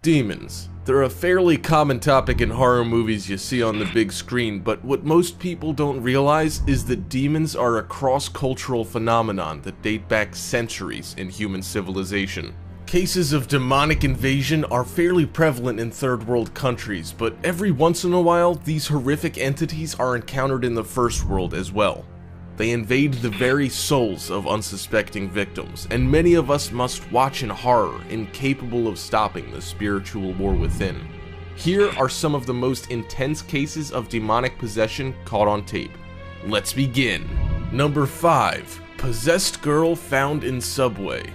Demons. They're a fairly common topic in horror movies you see on the big screen, but what most people don't realize is that demons are a cross-cultural phenomenon that date back centuries in human civilization. Cases of demonic invasion are fairly prevalent in third world countries, but every once in a while, these horrific entities are encountered in the first world as well. They invade the very souls of unsuspecting victims, and many of us must watch in horror, incapable of stopping the spiritual war within. Here are some of the most intense cases of demonic possession caught on tape. Let's begin. Number 5. Possessed girl found in subway.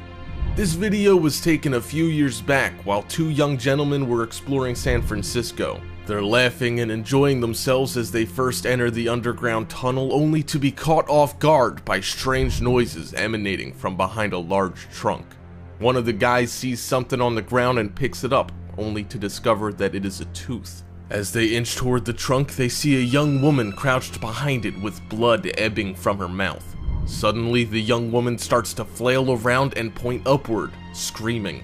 This video was taken a few years back while two young gentlemen were exploring San Francisco. They're laughing and enjoying themselves as they first enter the underground tunnel, only to be caught off guard by strange noises emanating from behind a large trunk. One of the guys sees something on the ground and picks it up, only to discover that it is a tooth. As they inch toward the trunk, they see a young woman crouched behind it with blood ebbing from her mouth. Suddenly, the young woman starts to flail around and point upward, screaming.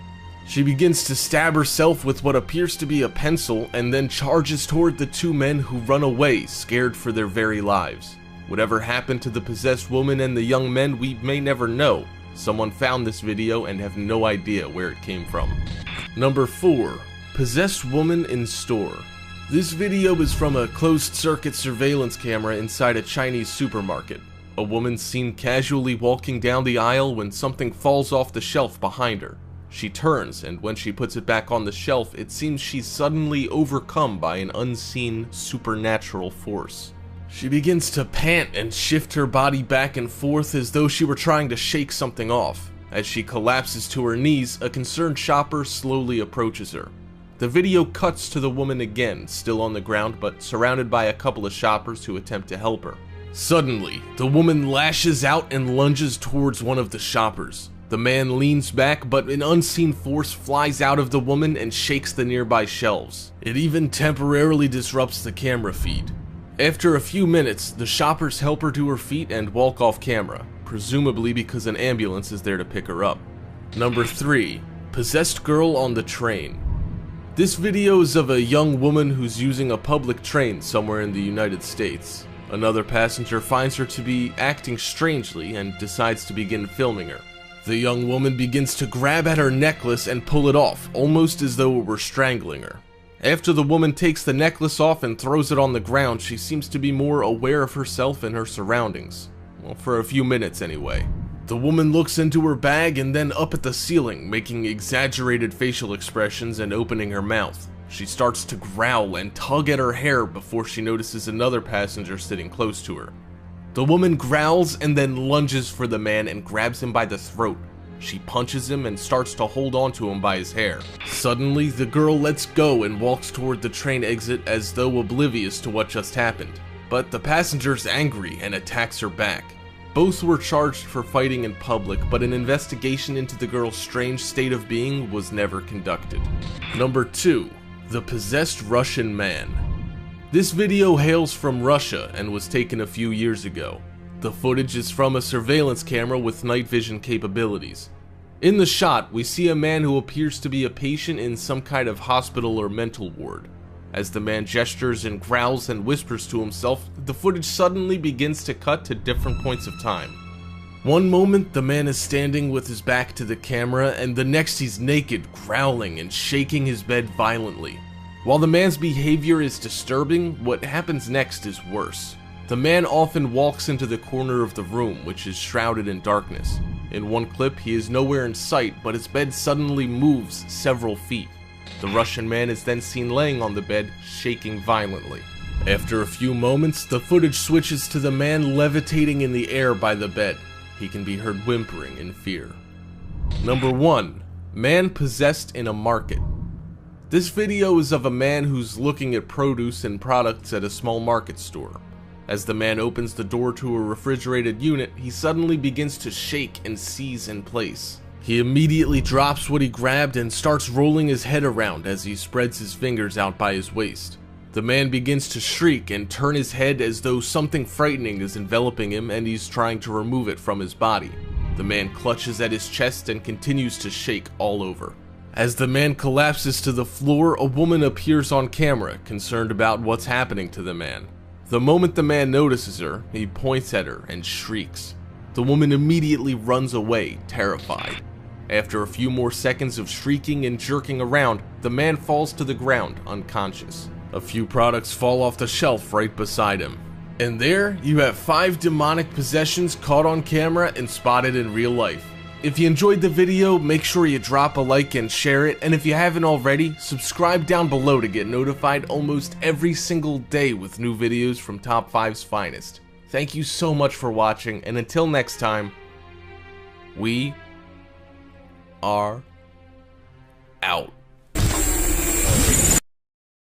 She begins to stab herself with what appears to be a pencil and then charges toward the two men who run away, scared for their very lives. Whatever happened to the possessed woman and the young men, we may never know. Someone found this video and have no idea where it came from. Number 4. Possessed woman in store. This video is from a closed-circuit surveillance camera inside a Chinese supermarket. A woman seen casually walking down the aisle when something falls off the shelf behind her. She turns, and when she puts it back on the shelf, it seems she's suddenly overcome by an unseen, supernatural force. She begins to pant and shift her body back and forth as though she were trying to shake something off. As she collapses to her knees, a concerned shopper slowly approaches her. The video cuts to the woman again, still on the ground, but surrounded by a couple of shoppers who attempt to help her. Suddenly, the woman lashes out and lunges towards one of the shoppers. The man leans back, but an unseen force flies out of the woman and shakes the nearby shelves. It even temporarily disrupts the camera feed. After a few minutes, the shoppers help her to her feet and walk off camera, presumably because an ambulance is there to pick her up. Number 3. Possessed girl on the train. This video is of a young woman who's using a public train somewhere in the United States. Another passenger finds her to be acting strangely and decides to begin filming her. The young woman begins to grab at her necklace and pull it off, almost as though it were strangling her. After the woman takes the necklace off and throws it on the ground, she seems to be more aware of herself and her surroundings. Well, for a few minutes anyway. The woman looks into her bag and then up at the ceiling, making exaggerated facial expressions and opening her mouth. She starts to growl and tug at her hair before she notices another passenger sitting close to her. The woman growls and then lunges for the man and grabs him by the throat. She punches him and starts to hold on to him by his hair. Suddenly, the girl lets go and walks toward the train exit as though oblivious to what just happened. But the passenger's angry and attacks her back. Both were charged for fighting in public, but an investigation into the girl's strange state of being was never conducted. Number 2. The Possessed Russian Man. This video hails from Russia and was taken a few years ago. The footage is from a surveillance camera with night vision capabilities. In the shot, we see a man who appears to be a patient in some kind of hospital or mental ward. As the man gestures and growls and whispers to himself, the footage suddenly begins to cut to different points of time. One moment, the man is standing with his back to the camera, and the next he's naked, growling and shaking his bed violently. While the man's behavior is disturbing, what happens next is worse. The man often walks into the corner of the room, which is shrouded in darkness. In one clip, he is nowhere in sight, but his bed suddenly moves several feet. The Russian man is then seen laying on the bed, shaking violently. After a few moments, the footage switches to the man levitating in the air by the bed. He can be heard whimpering in fear. Number 1. Man possessed in a market. This video is of a man who's looking at produce and products at a small market store. As the man opens the door to a refrigerated unit, he suddenly begins to shake and seize in place. He immediately drops what he grabbed and starts rolling his head around as he spreads his fingers out by his waist. The man begins to shriek and turn his head as though something frightening is enveloping him and he's trying to remove it from his body. The man clutches at his chest and continues to shake all over. As the man collapses to the floor, a woman appears on camera, concerned about what's happening to the man. The moment the man notices her, he points at her and shrieks. The woman immediately runs away, terrified. After a few more seconds of shrieking and jerking around, the man falls to the ground, unconscious. A few products fall off the shelf right beside him. And there, you have 5 demonic possessions caught on camera and spotted in real life. If you enjoyed the video, make sure you drop a like and share it, and if you haven't already, subscribe down below to get notified almost every single day with new videos from Top 5's finest. Thank you so much for watching, and until next time, we are out.